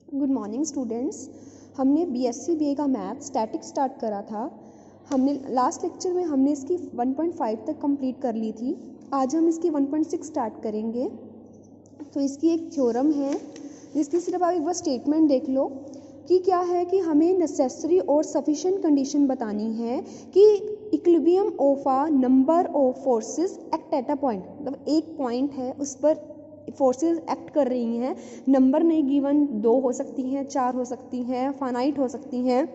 Good morning students. हमने BSc BA का math static start करा था। हमने लास्ट लेक्चर में हमने इसकी 1.5 तक कंप्लीट कर ली थी। आज हम इसकी 1.6 स्टार्ट करेंगे। तो इसकी एक थ्योरम है जिसकी सिर्फ आप एक बार स्टेटमेंट देख लो कि क्या है कि हमें नेसेसरी और सफिशिएंट कंडीशन बतानी है कि equilibrium of a number of forces act at a point, मतलब एक पॉइंट है उस पर फोर्सेस एक्ट कर रही हैं। नंबर नहीं गिवन, 2 हो सकती हैं, 4 हो सकती हैं, फाइनाइट हो सकती हैं।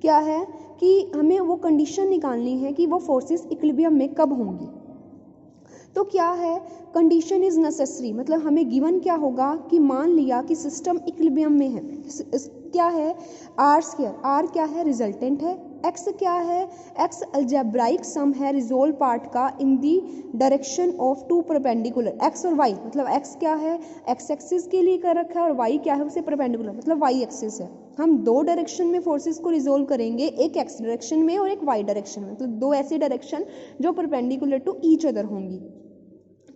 क्या है कि हमें वो कंडीशन निकालनी है कि वो फोर्सेस इक्विलिब्रियम में कब होंगी। तो क्या है, कंडीशन इज नेसेसरी, मतलब हमें गिवन क्या होगा कि मान लिया कि सिस्टम इक्विलिब्रियम में है। क्या है, आर स्क्वायर, आर क्या है, रिजल्टेंट है। एक्स क्या है, एक्स अलजेब्राइक सम है रिजोल्व पार्ट का in the direction of two perpendicular, X और वाई, मतलब एक्स क्या है, एक्स एक्सिस के लिए कर रखा है और वाई क्या है उसे परपेंडिकुलर, मतलब वाई एक्सिस है। हम 2 डायरेक्शन में फोर्सेस को रिजोल्व करेंगे, एक एक्स डायरेक्शन में और एक वाई डायरेक्शन में, मतलब 2 ऐसी डायरेक्शन जो परपेंडिकुलर टू ईच अदर होंगी।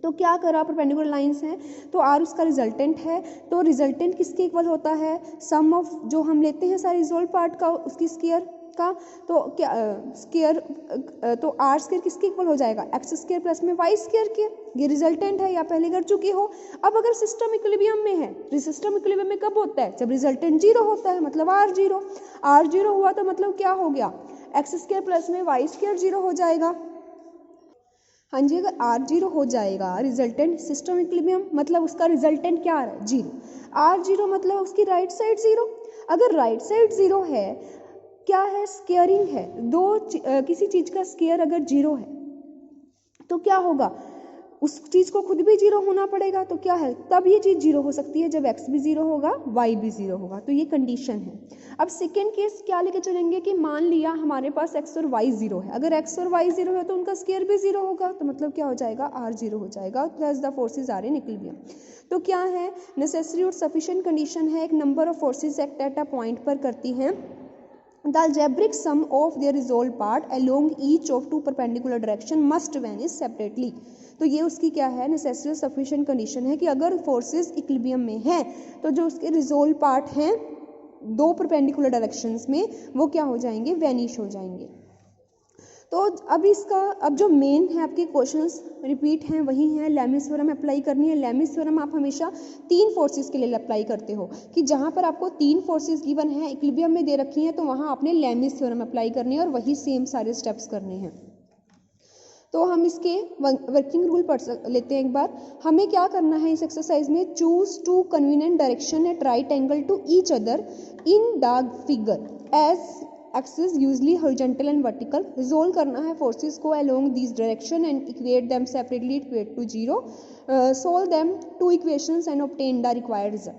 तो क्या करा, परपेंडिकुलर लाइंस हैं तो आर उसका रिजल्टेंट है। तो रिजल्टेंट किसके इक्वल होता है, सम ऑफ जो हम लेते हैं सारे रिजोल्व पार्ट का उसकी स्क्वायर का। तो क्या स्क्वायर, तो आर स्क्वायर किसके इक्वल हो जाएगा, एक्स स्क्वायर प्लस में वाई स्क्वायर के। ये रिजल्टेंट है या पहले कर चुकी हो। अब अगर सिस्टम इक्विलिब्रियम में है, सिस्टम इक्विलिब्रियम में कब होता है, जब रिजल्टेंट 0 होता है, मतलब आर 0 हुआ तो मतलब क्या हो गया, एक्स स्क्वायर प्लस में वाई स्क्वायर 0 हो जाएगा। हाँ जी, अगर आर 0 हो जाएगा रिजल्टेंट सिस्टम इक्विलिब्रियम, मतलब उसका रिजल्टेंट क्या आ रहा है, 0। आर 0 मतलब उसकी राइट साइड 0। अगर राइट साइड 0 है, क्या है, स्क्वेयरिंग है, किसी चीज का स्क्वायर अगर 0 है तो क्या होगा, उस चीज को खुद भी 0 होना पड़ेगा। तो क्या है, तब ये चीज 0 हो सकती है जब x भी 0 होगा, y भी 0 होगा। तो ये कंडीशन है। अब सेकेंड केस क्या लेके चलेंगे कि मान लिया हमारे पास x और y 0 है। अगर x और y 0 है तो उनका स्क्वायर भी 0 होगा, तो मतलब क्या हो जाएगा, r 0 हो जाएगा, plus the forces are in equilibrium. तो क्या है, नेसेसरी और सफिशिएंट कंडीशन है, एक number of forces act at a point पर करती हैं। The algebraic sum of their resolved part along each of two perpendicular direction must vanish separately। तो ये उसकी क्या है, नेसेसरी सफिशिएंट कंडीशन है कि अगर फोर्सेस इक्विलिब्रियम में हैं तो जो उसके रिजोल्व पार्ट हैं 2 परपेंडिकुलर डायरेक्शंस में वो क्या हो जाएंगे, वैनिश हो जाएंगे। तो अब जो मेन है आपके क्वेश्चंस रिपीट हैं वही हैं, लेमिस थ्योरम अप्लाई करनी है। लेमिस थ्योरम आप हमेशा 3 फोर्सेस के लिए अप्लाई करते हो कि जहां पर आपको 3 फोर्सेस गिवन है, इक्विलिब्रियम में दे रखी हैं, तो वहां आपने लेमिस थ्योरम अप्लाई करनी है और वही सेम सारे स्टेप्स करने हैं। तो हम इसके वर्किंग रूल पढ़ लेते हैं एक बार। हमें क्या करना है इस एक्सरसाइज में, choose 2 convenient direction at right angle to each other in the figure as axis usually horizontal and vertical. Resolve करना है फोर्सेस को along this direction and equate them separately, equate to 0, solve them 2 equations and obtain the required result.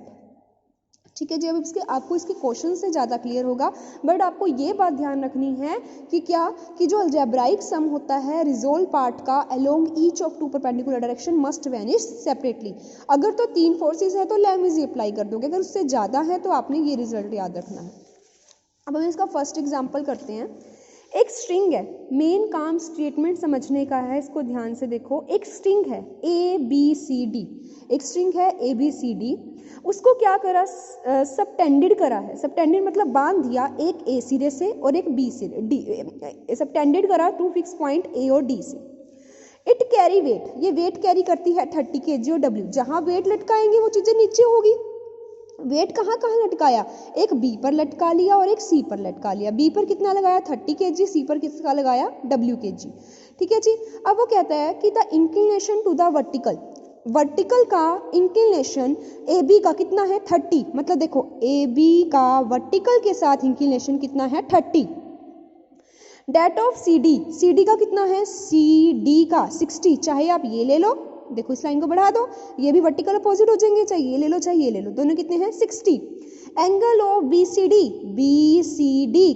ठीक है जी। अब आपको इसके question से ज़्यादा क्लियर होगा, बट आपको ये बात ध्यान रखनी है कि क्या कि जो अलजेब्राइक सम होता है रिजोल्व पार्ट का along each of 2 perpendicular direction must vanish separately. अगर तो 3 फोर्सेस है तो लेमिस अप्लाई कर दोगे, अगर उससे ज़्यादा है तो आपने ये रिजल्ट याद रखना है। अब हम इसका फर्स्ट एग्जाम्पल करते हैं। एक स्ट्रिंग है, मेन काम स्टेटमेंट समझने का है, इसको ध्यान से देखो। एक स्ट्रिंग है ABCD, एक स्ट्रिंग है ABCD, उसको क्या करा, सबटेंडेड करा है। सबटेंडेड मतलब बांध दिया एक A सिरे से और एक B सिरे, D सबटेंडेड करा 2 फिक्स पॉइंट A और D से। इट कैरी वेट, ये वेट कैरी करती है 30 kg और W। जहां वेट लटकाएंगे वो चीजें नीचे होगी। वेट कहाँ कहाँ लटकाया, एक B पर लटका लिया और एक C पर लटका लिया। B पर कितना लगाया 30 kg, C पर कितना लगाया W kg। ठीक है जी। अब वो कहता है कि the inclination to the vertical का इंक्लिनेशन AB का कितना है 30, मतलब देखो AB का वर्टिकल के साथ इंक्लिनेशन कितना है 30। डेट ऑफ CD का कितना है, CD का 60, चाहे आप ये ले लो, देखो इस लाइन को बढ़ा दो, ये भी वर्टिकल अपोजिट हो जाएंगे, चाहे ये ले लो चाहे ये ले लो, दोनों कितने हैं 60। एंगल ऑफ BCD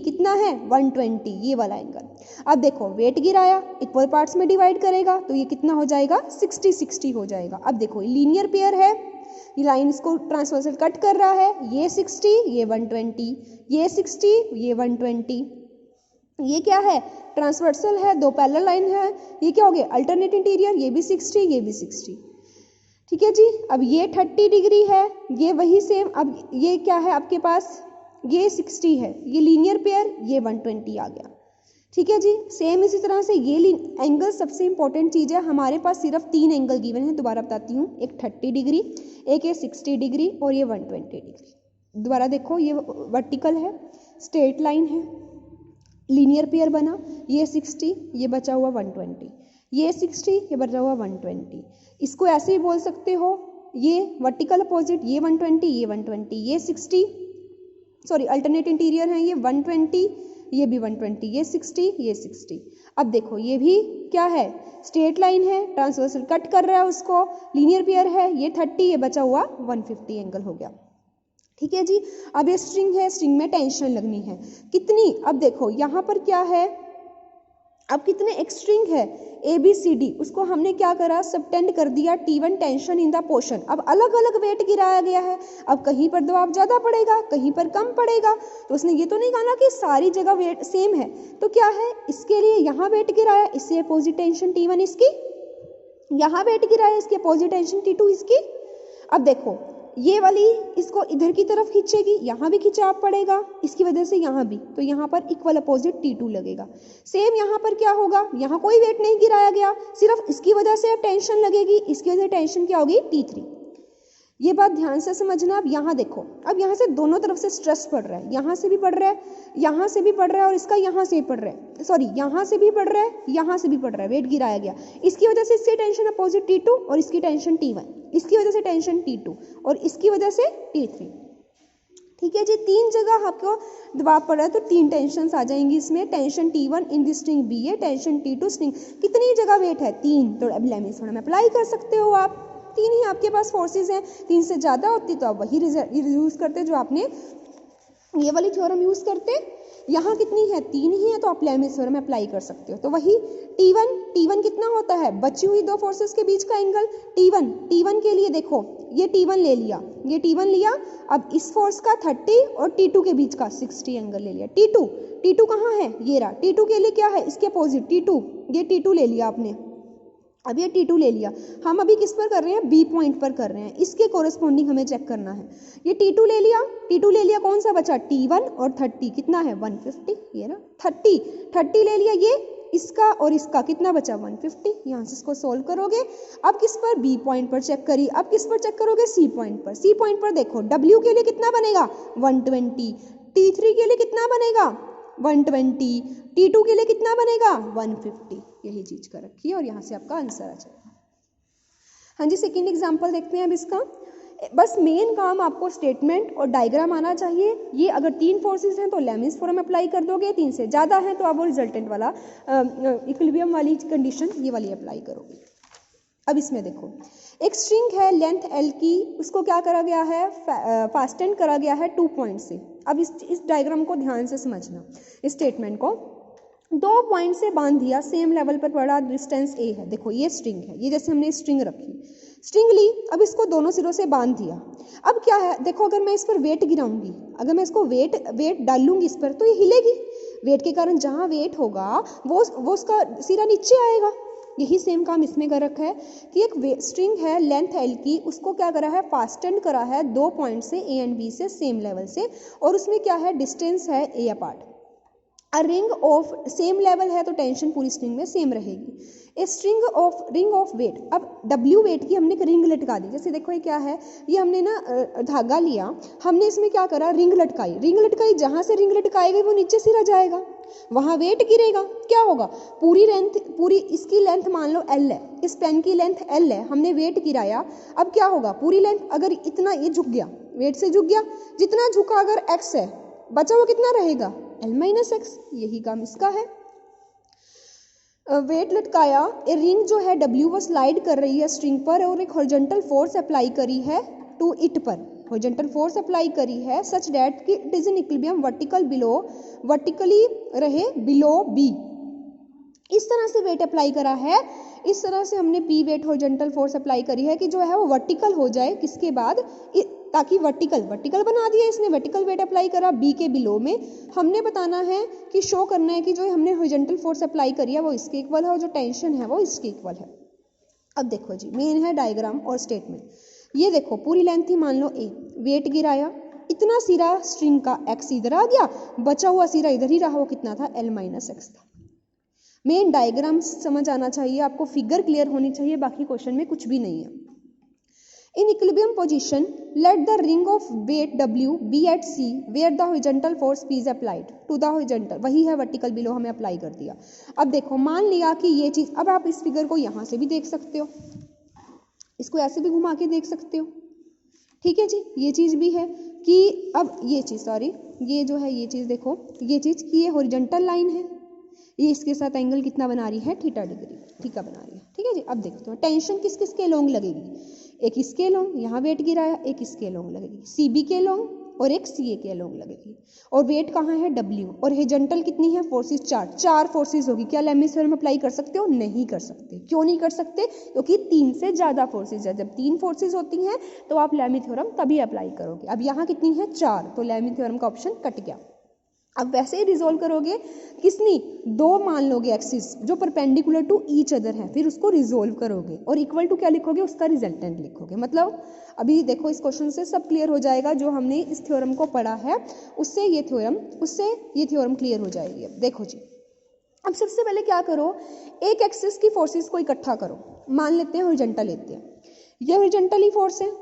कितना है 120, ये वाला एंगल। अब देखो वेट गिराया, इक्वल पार्ट्स में डिवाइड करेगा तो ये कितना हो जाएगा 60 हो जाएगा। अब देखो लीनियर पेयर है, ये लाइन इसको ट्रांसवर्सल कट कर रहा है, ये 60 ये 120, ये 60 ये 120, ये क्या है ट्रांसवर्सल है, 2 पैरेलल लाइन है, ये क्या हो गया अल्टरनेट इंटीरियर, ये भी 60 ये भी 60। ठीक है जी। अब ये 30 डिग्री है, ये वही सेम। अब ये क्या है आपके पास, ये 60 है, ये लीनियर पेयर, ये 120 आ गया। ठीक है जी। सेम इसी तरह से ये एंगल सबसे इंपॉर्टेंट चीज़ है, हमारे पास सिर्फ 3 एंगल गिवन है। दोबारा बताती हूँ, एक 30 डिग्री, एक है 60 डिग्री और ये 120 डिग्री। दोबारा देखो, ये वर्टिकल है, स्ट्रेट लाइन है, लीनियर पेयर बना, ये 60, ये बचा हुआ 120, ये 60, ये बचा हुआ 120। इसको ऐसे ही बोल सकते हो, ये वर्टिकल अपोजिट, ये 120, ये 120, ये 60, सॉरी अल्टरनेट इंटीरियर है, ये 120, ये भी 120, ये 60, ये 60। अब देखो ये भी क्या है, स्ट्रेट लाइन है, ट्रांसवर्सल कट कर रहा है उसको, लीनियर पेयर है, ये 30, ये बचा हुआ 150 एंगल हो गया। ठीक है जी। अब ये स्ट्रिंग है, स्ट्रिंग में टेंशन लगनी है कितनी, अब देखो यहाँ पर क्या है, अब कितने एक स्ट्रिंग है ABCD, उसको हमने क्या करा, सबटेंड कर दिया T1 tension in the portion. अब अलग अलग वेट गिराया गया है, अब कहीं पर दबाव ज़्यादा पड़ेगा, कहीं पर कम पड़ेगा, तो उसने ये तो नहीं कहा ना कि सारी जगह वेट सेम है, तो क्या है, इसके लिए यहाँ वेट गिराया, इससे अपोजिट टेंशन T1 इसकी, यहाँ वेट गिराया, इसकी अपोजिट टेंशन T2 इसकी। अब देखो ये वाली इसको इधर की तरफ खींचेगी, यहाँ भी खिंचाव पड़ेगा, इसकी वजह से यहाँ भी, तो यहाँ पर इक्वल अपोजिट T2 लगेगा। सेम यहाँ पर क्या होगा, यहाँ कोई वेट नहीं गिराया गया, सिर्फ इसकी वजह से अब टेंशन लगेगी, इसकी वजह से टेंशन क्या होगी, T3। ये बात ध्यान से समझना। अब यहाँ देखो, अब यहाँ से दोनों तरफ से स्ट्रेस पड़ रहा है, यहाँ से भी पड़ रहा है, यहाँ से भी पड़ रहा है, और इसका यहाँ से भी पड़ रहा है, सॉरी यहाँ से भी पड़ रहा है, यहाँ से भी पड़ रहा है, वेट गिराया गया, इसकी वजह से इसकी टेंशन अपोजिट T2 और इसकी टेंशन T1, इसकी वजह से टेंशन T2 और इसकी वजह से T3। ठीक है जी। 3 जगह आपको दबाव पड़ रहा है, तो 3 टेंशन आ जाएंगी इसमें। टेंशन T1 इन दी स्ट्रिंग B है, टेंशन T2 स्ट्रिंग, कितनी जगह वेट है, 3, तो अब लेमिस थ्योरम अप्लाई कर सकते हो आप। 3 ही आपके पास फोर्सेज हैं, 3 से ज़्यादा होती तो आप वही यूज़ करते जो आपने ये वाली थ्योरम यूज़ करते। यहाँ कितनी है, 3 ही है, तो आप लेमिस थ्योरम अप्लाई कर सकते हो। तो वही T1 कितना होता है, बची हुई 2 फोर्सेस के बीच का एंगल T1 के लिए देखो, ये T1 ले लिया, ये T1 लिया, अब इस फोर्स का 30 और T2 के बीच का 60 एंगल ले लिया। T2 कहाँ है, ये रहा, T2 के लिए क्या है, इसके अपोजिट T2, ये T2 ले लिया आपने, अब ये T2 ले लिया। हम अभी किस पर कर रहे हैं, B पॉइंट पर कर रहे हैं, इसके कोरेस्पॉन्डिंग हमें चेक करना है। ये T2 ले लिया, कौन सा बचा, T1 और 30 कितना है, 150, ये ना 30 ले लिया, ये इसका और इसका कितना बचा, 150। यहाँ से इसको सोल्व करोगे। अब किस पर, B पॉइंट पर चेक करिए। अब किस पर चेक करोगे, C पॉइंट पर। C पॉइंट पर देखो, W के लिए कितना बनेगा, 120, T3 के लिए कितना बनेगा, 120, T2 के लिए कितना बनेगा, 150। यही चीज कर रखी है और यहाँ से आपका आंसर आ जाएगा। हाँ जी, सेकंड एग्जांपल देखते हैं अब इसका। बस मेन काम आपको स्टेटमेंट और डायग्राम आना चाहिए। ये अगर 3 फोर्सेस हैं तो लेमिस थ्योरम अप्लाई कर दोगे, 3 से ज़्यादा हैं तो आप वो रिजल्टेंट वाला इक्विलिब्रियम वाली कंडीशन ये वाली अप्लाई करोगे। अब इसमें देखो, एक स्ट्रिंग है लेंथ L की, उसको क्या करा गया है, फास्टेन करा गया है 2 पॉइंट से। अब इस डायग्राम को ध्यान से समझना, इस स्टेटमेंट को 2 पॉइंट से बांध दिया, सेम लेवल पर पड़ा, डिस्टेंस A है। देखो ये स्ट्रिंग है, ये जैसे हमने स्ट्रिंग रखी, स्ट्रिंग ली, अब इसको दोनों सिरों से बांध दिया। अब क्या है, देखो अगर मैं इस पर वेट गिराऊंगी, अगर मैं इसको वेट डालूंगी इस पर, तो ये हिलेगी। वेट के कारण जहाँ वेट होगा वो उसका सिरा नीचे आएगा। यही सेम काम इसमें कर रखा है कि एक स्ट्रिंग है लेंथ L की, उसको क्या करा है, फास्टन करा है 2 पॉइंट से A एंड B से सेम लेवल से, और उसमें क्या है, डिस्टेंस है A apart. Ring of same level है तो टेंशन पूरी स्ट्रिंग में सेम रहेगी। ए रिंग ऑफ वेट, अब W वेट की हमने एक रिंग लटका दी। जैसे देखो ये क्या है, ये हमने ना धागा लिया, हमने इसमें क्या करा, रिंग लटकाई, जहां से रिंग लटकाएगी वो नीचे सिरा जाएगा, वहां वेट गिरेगा, क्या होगा, पूरी इसकी लेंथ मान लो L है, इस पेन की लेंथ L है, हमने वेट गिराया, अब क्या होगा, पूरी लेंथ अगर इतना ये झुक गया, वेट से झुक गया, जितना झुका अगर x है, बचा वो कितना रहेगा, L-x। यही काम इसका है। वेट लटकाया, ए रिंग जो है W वो स्लाइड कर रही है स्ट्रिंग पर, और एक हॉरिजॉन्टल फोर्स अप्लाई करी है टू इट पर, हॉरिजॉन्टल फोर्स अप्लाई करी है सच दैट कि it is in equilibrium vertically रहे बिलो B। इस तरह से वेट अप्लाई करा है, इस तरह से हमने P weight horizontal force apply करी है कि जो है वो वर्टिकल हो जाए, किसके बाद, ताकि वर्टिकल बना दिया इसने, वर्टिकल वेट अप्लाई करा B के बिलो में। हमने बताना है कि शो करना है कि जो हमने हॉरिजॉन्टल फोर्स अप्लाई करी है वो इसके इक्वल है और जो टेंशन है वो इसके इक्वल है। अब देखो जी, मेन है डायग्राम और स्टेटमेंट। ये देखो पूरी लेंथ थी मान लो a, वेट गिराया, इतना सिरा स्ट्रिंग का x इधर आ गया, बचा हुआ सिरा इधर ही रहा, वो कितना था L-x था। मेन डायग्राम समझ आना चाहिए आपको, फिगर क्लियर होनी चाहिए, बाकी क्वेश्चन में कुछ भी नहीं है। In equilibrium position let the ring of weight W be at C where the horizontal force P is applied to the horizontal, वही है वर्टिकल बिलो, हमें अप्लाई कर दिया। अब देखो मान लिया कि ये चीज, अब आप इस फिगर को यहाँ से भी देख सकते हो, इसको ऐसे भी घुमा के देख सकते हो, ठीक है जी। ये चीज भी है कि अब ये चीज, सॉरी ये जो है ये चीज देखो, ये चीज की ये हॉरिजॉन्टल लाइन है, ये इसके साथ एंगल कितना बना रही है, थीटा डिग्री, थीटा बना रही है, ठीक है जी। अब देखते हो टेंशन किस किस के लॉन्ग लगेगी, एक इसके लॉन्ग, यहाँ वेट गिराया, एक इसके लॉन्ग लगेगी, CB के लॉन्ग और एक CA के लॉन्ग लगेगी। और वेट कहाँ है, W, और हॉरिजॉन्टल कितनी है, फोर्सेस चार फोर्सेस होगी। क्या लेमिस थ्योरम अप्लाई कर सकते हो, नहीं कर सकते। क्यों नहीं कर सकते, क्योंकि 3 से ज्यादा फोर्सेज है, जब 3 फोर्सेज होती हैं तो आप लेमी थ्योरम तभी अप्लाई करोगे। अब यहाँ कितनी है, 4, तो लेमी थ्योरम का ऑप्शन कट गया। अब वैसे ही रिजोल्व करोगे, किसनी, 2 मान लोगे एक्सिस जो परपेंडिकुलर टू ईच अदर है, फिर उसको रिजोल्व करोगे और इक्वल टू क्या लिखोगे, उसका रिजल्टेंट लिखोगे। मतलब अभी देखो इस क्वेश्चन से सब क्लियर हो जाएगा, जो हमने इस थ्योरम को पढ़ा है उससे ये थ्योरम क्लियर हो जाएगी। अब देखो जी, अब सबसे पहले क्या करो, एक एक्सिस की फोर्सेस को इकट्ठा करो, मान लेते हैं हॉरिजॉन्टल लेते हैं, ये हॉरिजॉन्टल ही फोर्स है,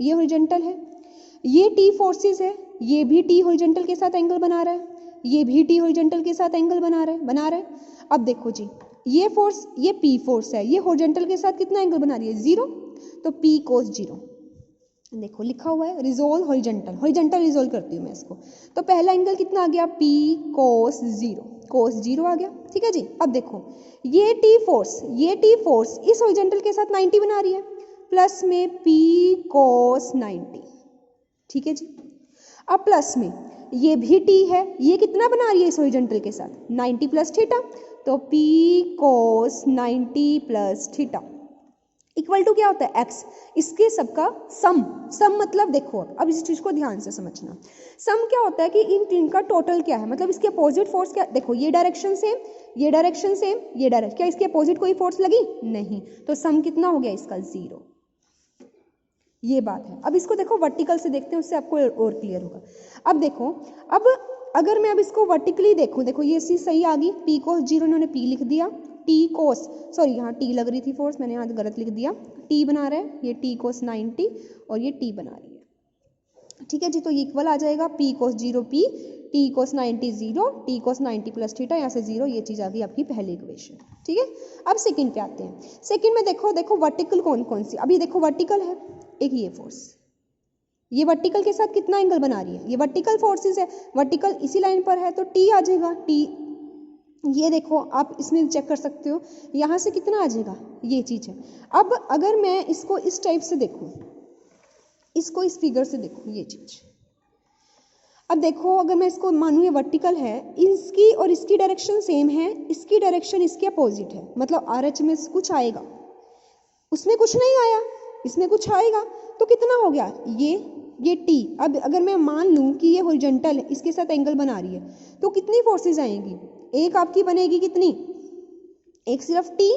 ये हॉरिजॉन्टल है, ये T फोर्सेस है, ये भी T हॉरिजॉन्टल के साथ एंगल बना रहा है, ये भी T हॉरिजॉन्टल के साथ एंगल बना रहा है। अब देखो जी, ये फोर्स, ये P फोर्स है, ये हॉरिजॉन्टल के साथ कितना एंगल बना रही है, 0, तो P cos 0। देखो लिखा हुआ है रिजोल्व हॉरिजॉन्टल रिजोल्व करती हूँ मैं इसको, तो पहला एंगल कितना आ गया, P cos 0 आ गया, ठीक है जी। अब देखो ये T फोर्स इस हॉरिजॉन्टल के साथ 90 बना रही है, प्लस में P cos 90, ठीक है जी। अब प्लस में ये भी T है, ये कितना बना रही है इस हॉरिजॉन्टल के साथ, 90 प्लस थीटा, तो P cos 90 plus theta equal to क्या होता है, x, इसके सबका सम मतलब देखो अब इस चीज को ध्यान से समझना, सम क्या होता है कि इन तीन का टोटल क्या है, मतलब इसके अपोजिट फोर्स क्या, देखो ये डायरेक्शन सेम, ये डायरेक्शन सेम, ये डायरेक्शन, क्या इसके अपोजिट कोई फोर्स लगी, नहीं, तो सम कितना हो गया इसका, 0। ये बात है। अब इसको देखो वर्टिकल से देखते हैं, उससे आपको और क्लियर होगा। अब देखो, अब अगर मैं अब इसको वर्टिकली देखूं, देखो ये चीज सही आ गई, P cos 0 इन्होंने P लिख दिया, T cos, सॉरी यहाँ T लग रही थी फोर्स, मैंने यहाँ गलत लिख दिया, T बना रहा है, ये T cos 90 और ये T बना रही है, ठीक है जी। तो ये इक्वल आ जाएगा P cos 0 P, T cos 90 0, T cos 90 plus theta, यहाँ से 0, ये चीज आ गई आपकी पहली इक्वेशन, ठीक है। अब सेकंड पे आते हैं, सेकंड में देखो वर्टिकल कौन कौन सी, अभी देखो वर्टिकल है एक, ये फोर्स, ये वर्टिकल के साथ कितना एंगल बना रही है, ये वर्टिकल फोर्सेस है, वर्टिकल इसी लाइन पर है तो T आ जाएगा, T, ये देखो आप इसमें चेक कर सकते हो, यहाँ से कितना आ जाएगा, ये चीज है। अब अगर मैं इसको इस टाइप से देखूं, इसको इस फिगर से देखूं, ये चीज, अब देखो अगर मैं इसको मानूं ये वर्टिकल है, इसकी और इसकी डायरेक्शन सेम है, इसकी डायरेक्शन इसके अपोजिट है, मतलब RH में कुछ आएगा, उसमें कुछ नहीं आया, इसमें कुछ आएगा, तो कितना हो गया ये T। अब अगर मैं मान लूं कि ये हॉरिजॉन्टल है, इसके साथ एंगल बना रही है, तो कितनी फोर्सेस आएंगी, एक आपकी बनेगी कितनी, एक सिर्फ T,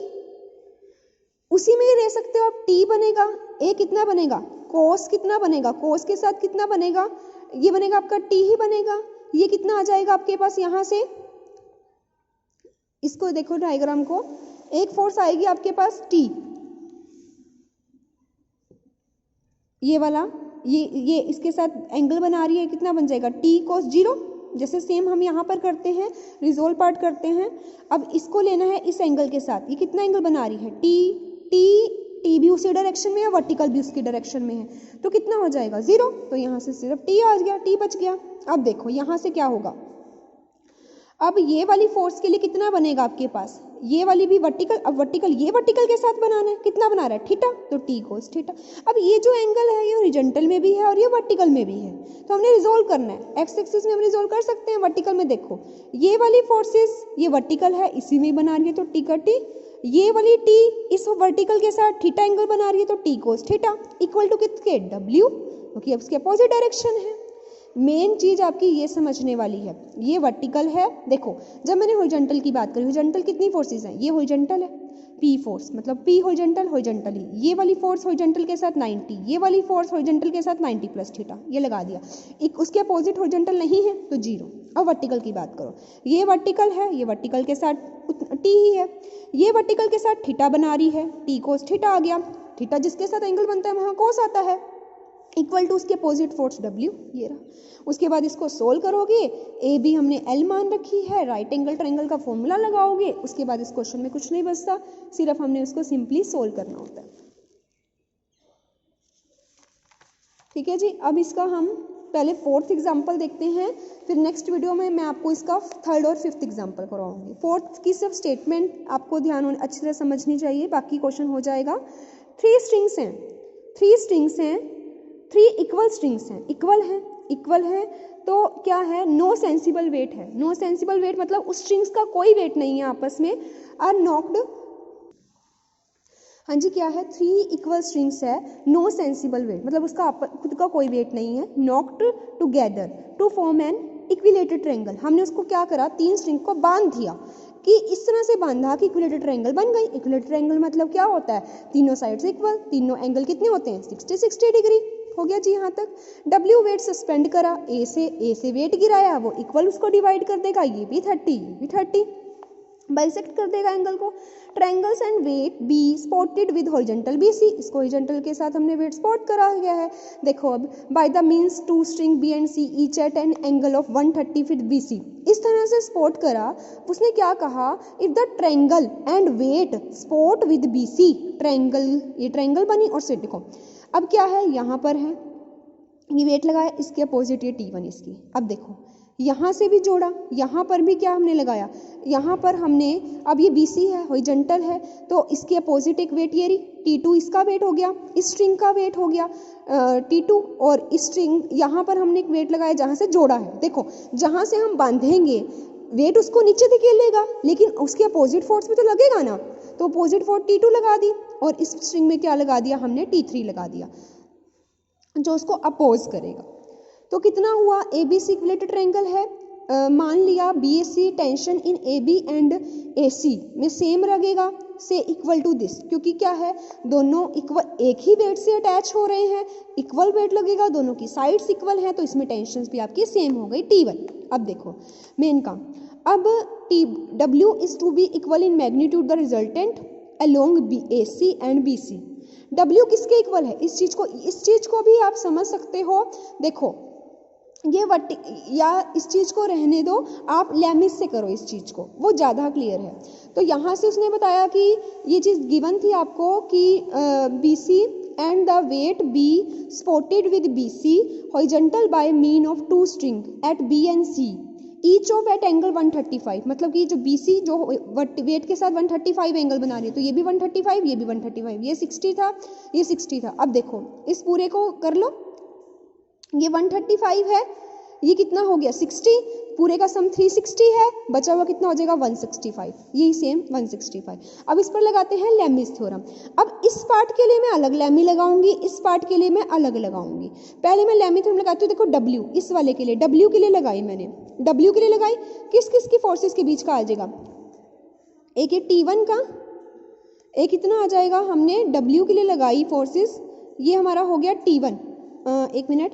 उसी में ही रह सकते हो आप, T बनेगा, एक कितना बनेगा, कोस कितना बनेगा, कोस के साथ कितना बनेगा, ये बनेगा आपका T ही बनेगा, ये कितना आ जाएगा आपके पास, यहां से इसको देखो डायग्राम को, एक फोर्स आएगी आपके पास T, ये वाला, ये इसके साथ एंगल बना रही है, कितना बन जाएगा, T cos 0, जैसे सेम हम यहाँ पर करते हैं, रिजोल्व पार्ट करते हैं। अब इसको लेना है इस एंगल के साथ, ये कितना एंगल बना रही है, T भी उसी डायरेक्शन में है, वर्टिकल भी उसकी डायरेक्शन में है, तो कितना हो जाएगा, 0, तो यहाँ से सिर्फ T आ गया, T बच गया। अब देखो यहाँ से क्या होगा, अब ये वाली फोर्स के लिए कितना बनेगा आपके पास, ये वाली भी वर्टिकल, अब वर्टिकल ये वर्टिकल के साथ बनाना है, कितना बना रहा है, थीटा, तो T cos थीटा। अब ये जो एंगल है ये हॉरिजॉन्टल में भी है और ये वर्टिकल में भी है, तो हमने रिजोल्व करना है, एक्स एक्सिस में हम रिजोल्व कर सकते हैं, वर्टिकल में देखो ये वाली फोर्सेस, ये वर्टिकल है इसी में बना रही है, तो T का T, ये वाली T इस वर्टिकल के साथ थीटा एंगल बना रही है, तो T cos theta equal to किसके, W, क्योंकि अब इसके अपोजिट डायरेक्शन है। मेन चीज आपकी ये समझने वाली है, ये वर्टिकल है, देखो जब मैंने हॉरिजॉन्टल की बात करी, हॉरिजॉन्टल कितनी फोर्सेस हैं, ये हॉरिजॉन्टल है, पी फोर्स, मतलब पी हॉरिजॉन्टल हॉरिजॉन्टली, ये वाली फोर्स हॉरिजॉन्टल के साथ 90, ये वाली फोर्स हॉरिजॉन्टल के साथ 90 प्लस थीटा, ये लगा दिया। एक उसके अपोजिट हॉरिजॉन्टल नहीं है तो 0। अब वर्टिकल की बात करो, ये वर्टिकल है, ये वर्टिकल के साथ टी ही है, ये वर्टिकल के साथ थीटा बना रही है, टी कोस थीटा आ गया, थीटा जिसके साथ एंगल बनता है वहाँ कोस आता है, इक्वल टू उसके अपोजिट फोर्स W, ये रहा। उसके बाद इसको सोल्व करोगे, ए बी हमने L मान रखी है, राइट एंगल ट्रायंगल का फॉर्मूला लगाओगे, उसके बाद इस क्वेश्चन में कुछ नहीं बचता, सिर्फ हमने उसको सिंपली सोल्व करना होता है। ठीक है जी, अब इसका हम पहले 4th एग्जाम्पल देखते हैं, फिर नेक्स्ट वीडियो में मैं आपको इसका 3rd और 5th एग्जाम्पल करवाऊंगी। 4th की सिर्फ स्टेटमेंट आपको ध्यान अच्छी तरह समझनी चाहिए, बाकी क्वेश्चन हो जाएगा। 3 स्ट्रिंग्स हैं, 3 स्ट्रिंग्स हैं, 3 इक्वल स्ट्रिंग्स हैं, इक्वल है तो क्या है, नो सेंसिबल वेट है। नो सेंसिबल वेट मतलब उस स्ट्रिंग्स का कोई वेट नहीं है आपस में, आर नॉक्ड, हाँ जी क्या है, 3 इक्वल स्ट्रिंग्स है, नो सेंसिबल वेट मतलब उसका खुद का कोई वेट नहीं है, knotted together to form an equilateral triangle. हमने उसको क्या करा, 3 स्ट्रिंग को बांध दिया कि इस तरह से बांधा कि इक्विलेटरल ट्रायंगल बन गई। इक्विलेटरल ट्रायंगल मतलब क्या होता है, तीनों साइड से इक्वल, तीनों एंगल कितने होते हैं, 60 डिग्री। हो गया जी यहाँ तक। W वेट सस्पेंड करा, ए से वेट गिराया, वो इक्वल उसको डिवाइड कर देगा, ये भी 30, ये भी 30, बाइसेक्ट कर देगा एंगल को। Triangles and weight be spotted with horizontal BC, इसको हॉरिजॉन्टल के साथ हमने वेट स्पॉट करा गया है। देखो अब by the means 2 string B and C each at an angle of 130 with BC, इस तरह से स्पॉट करा। उसने क्या कहा, if the triangle and weight spot with BC, triangle, ये ट्रायंगल बनी और सेट देखो अब क्या है, यहाँ पर है ये वेट लगाया, इसके अपोजिट ये T1 इसकी। अब देखो यहाँ से भी जोड़ा, यहाँ पर भी क्या हमने लगाया, यहाँ पर हमने, अब ये BC है, हॉरिजॉन्टल है, तो इसके अपोजिट एक वेट ये रही, T2 इसका वेट हो गया, इस स्ट्रिंग का वेट हो गया T2, और इस स्ट्रिंग यहाँ पर हमने एक वेट लगाया जहाँ से जोड़ा है। देखो जहाँ से हम बांधेंगे वेट उसको नीचे धकेलेगा, लेकिन उसके अपोजिट फोर्स भी तो लगेगा ना, तो अपोजिट फोर्स T2 लगा दी, और इस स्ट्रिंग में क्या लगा दिया हमने, T3 लगा दिया जो उसको अपोज करेगा। तो कितना हुआ, ABC इक्विलेटरल ट्रायंगल है, मान लिया BAC tension in AB and AC में सेम लगेगा, से इक्वल टू दिस, क्योंकि क्या है दोनों इक्वल, एक ही वेट से अटैच हो रहे हैं, इक्वल वेट लगेगा, दोनों की साइड्स इक्वल हैं, तो इसमें टेंशन्स भी आपकी सेम हो गई T1। अब देखो मेन काम, अब W is to be equal in magnitude the resultant along AC and BC। W किसके इक्वल है, इस चीज को भी आप समझ सकते हो। देखो ये या इस चीज को रहने दो, आप लेमिस से करो इस चीज को, वो ज़्यादा क्लियर है। तो यहाँ से उसने बताया कि ये चीज़ गिवन थी आपको कि BC and the weight B spotted with BC horizontal by mean of 2 string at B and C each of at angle 135, मतलब कि जो BC जो वेट के साथ 135 एंगल बना रही है, तो ये भी 135, ये भी 135, ये 60 था, ये 60 था। अब देखो इस पूरे को कर लो, ये 135 है, ये कितना हो गया 60, पूरे का सम 360 है, बचा हुआ कितना हो जाएगा 165, यही सेम 165। अब इस पर लगाते हैं लेमिस थ्योरम। अब इस पार्ट के लिए मैं अलग लेमी लगाऊंगी, इस पार्ट के लिए मैं अलग लगाऊंगी। पहले मैं लेमी थ्योरम लगाती हूँ, देखो W इस वाले के लिए, W के लिए लगाई मैंने, W के लिए लगाई, किस किस की फोर्सेस के बीच का आ जाएगा, एक ये T1 का, एक कितना आ जाएगा, हमने W के लिए लगाई फोर्सेस, ये हमारा हो गया T1। एक मिनट,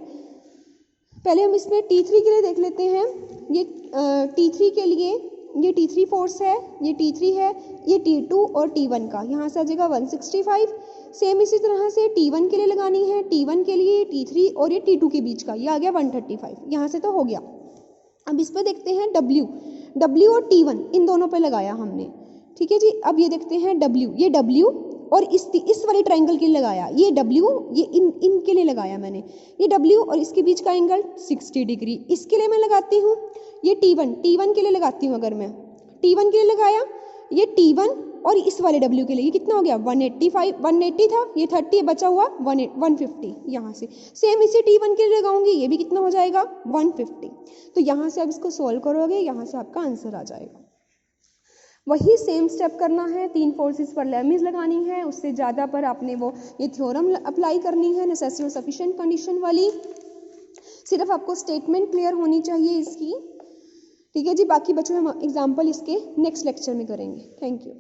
पहले हम इसमें T3 के लिए देख लेते हैं। ये T3 के लिए, ये T3 फोर्स है, ये T3 है, ये T2 और T1 का, यहाँ से आ जाएगा 165। सेम इसी तरह से T1 के लिए लगानी है, T1 के लिए T3 और ये T2 के बीच का, ये आ गया 135, यहाँ से तो हो गया। अब इस पर देखते हैं W और T1 इन दोनों पे लगाया हमने, ठीक है जी। अब ये देखते हैं W, ये W और इस वाले ट्रायंगल के लिए लगाया, ये W, ये इनके लिए लगाया मैंने, ये W और इसके बीच का एंगल 60 डिग्री, इसके लिए मैं लगाती हूँ। ये T1 के लिए लगाती हूँ, अगर मैं T1 के लिए लगाया, ये T1 और इस वाले W के लिए, ये कितना हो गया 180 था, ये 30 बचा हुआ 150, यहाँ से सेम इसे T1 के लिए लगाऊंगी, ये भी कितना हो जाएगा 150। तो यहाँ से आप इसको सोल्व करोगे, यहाँ से आपका आंसर आ जाएगा। वही सेम स्टेप करना है, 3 फोर्सेस पर लेमिस लगानी है, उससे ज़्यादा पर आपने वो ये थ्योरम अप्लाई करनी है, नेसेसरी और सफिशिएंट कंडीशन वाली। सिर्फ आपको स्टेटमेंट क्लियर होनी चाहिए इसकी, ठीक है जी। बाकी बच्चों हम एग्जाम्पल इसके नेक्स्ट लेक्चर में करेंगे। Thank you.